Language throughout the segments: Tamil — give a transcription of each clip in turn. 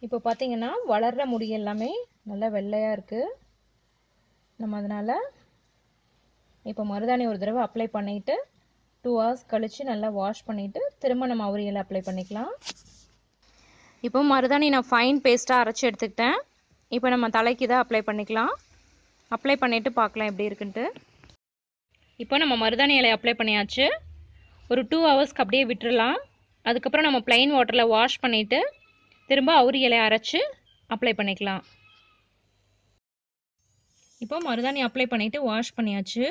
இப்போ பார்த்தீங்கன்னா வளர்ற முடி எல்லாமே நல்லா வெள்ளையாக இருக்குது. நம்ம அதனால் இப்போ மருதாணி ஒரு தடவை அப்ளை பண்ணிவிட்டு 2 hours கழித்து நல்லா வாஷ் பண்ணிவிட்டு திரும்ப நம்ம அவுரி இலை அப்ளை பண்ணிக்கலாம். இப்போ மருதாணி நான் ஃபைன் பேஸ்ட்டாக அரைச்சி எடுத்துக்கிட்டேன். இப்போ நம்ம தலைக்கு தான் அப்ளை பண்ணிக்கலாம். அப்ளை பண்ணிவிட்டு பார்க்கலாம் எப்படி இருக்குன்ட்டு. இப்போ நம்ம மருதாணி இலையை அப்ளை பண்ணியாச்சு. ஒரு 2 ஹவர்ஸ்க்கு அப்படியே விட்டுறலாம். அதுக்கப்புறம் நம்ம ப்ளைன் வாட்டரில் வாஷ் பண்ணிவிட்டு திரும்ப அவுரி இலையை அரைச்சி அப்ளை பண்ணிக்கலாம். இப்போ மருதாணி அப்ளை பண்ணிவிட்டு வாஷ் பண்ணியாச்சு.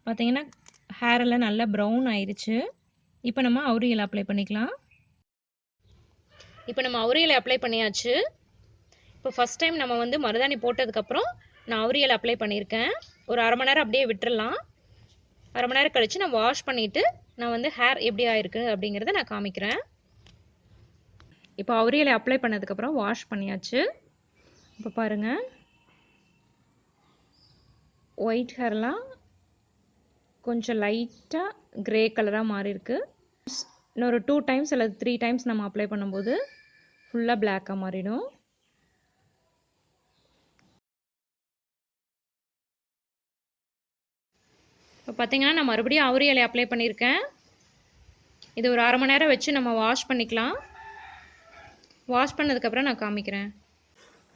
பார்த்தீங்கன்னா ஹேர் எல்லாம் நல்லா ப்ரௌன் ஆயிடுச்சு. இப்போ நம்ம அவுரி இலை அப்ளை பண்ணிக்கலாம். இப்போ நம்ம அவுரி இலை அப்ளை பண்ணியாச்சு. இப்போ ஃபஸ்ட் டைம் நம்ம வந்து மருதாணி போட்டதுக்கப்புறம் நான் அவுரி இலை அப்ளை பண்ணியிருக்கேன். ஒரு அரை மணி நேரம் அப்படியே விட்டுறலாம். அரை மணி நேரம் கழித்து நான் வாஷ் பண்ணிவிட்டு நான் வந்து ஹேர் எப்படி ஆயிருக்கு அப்படிங்கிறத நான் காமிக்கிறேன். இப்போ அவுரி இலை அப்ளை பண்ணதுக்கப்புறம் வாஷ் பண்ணியாச்சு. இப்போ பாருங்கள், ஒயிட் ஹேர்லாம் கொஞ்சம் லைட்டாக க்ரே கலராக மாறி இருக்கு. இன்னொரு 2 டைம்ஸ் அல்லது 3 டைம்ஸ் நம்ம அப்ளை பண்ணும்போது ஃபுல்லாக பிளாக்காக மாறிடும். இப்போ பார்த்தீங்கன்னா நான் மறுபடியும் அவுரி இலை அப்ளை பண்ணியிருக்கேன். இது ஒரு அரை மணி நேரம் வச்சு நம்ம வாஷ் பண்ணிக்கலாம். வாஷ் பண்ணதுக்கப்புறம் நான் காமிக்கிறேன்.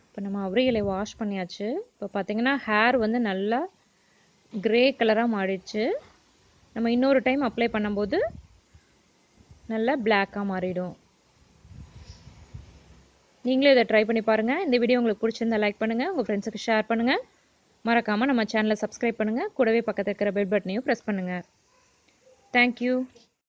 இப்போ நம்ம அவுரி இலை வாஷ் பண்ணியாச்சு. இப்போ பார்த்தீங்கன்னா ஹேர் வந்து நல்லா க்ரே கலராக மாறிடுச்சு. நம்ம இன்னொரு டைம் அப்ளை பண்ணும்போது நல்லா பிளாக்காக மாறிடும். நீங்களும் இதை ட்ரை பண்ணி பாருங்கள். இந்த வீடியோ உங்களுக்கு பிடிச்சிருந்தா லைக் பண்ணுங்கள், உங்கள் ஃப்ரெண்ட்ஸுக்கு ஷேர் பண்ணுங்கள். மறக்காமல் நம்ம சேனலை சப்ஸ்கிரைப் பண்ணுங்கள். கூடவே பக்கத்தில் இருக்கிற பெல் பட்டனையும் ப்ரெஸ் பண்ணுங்கள். தேங்க்யூ.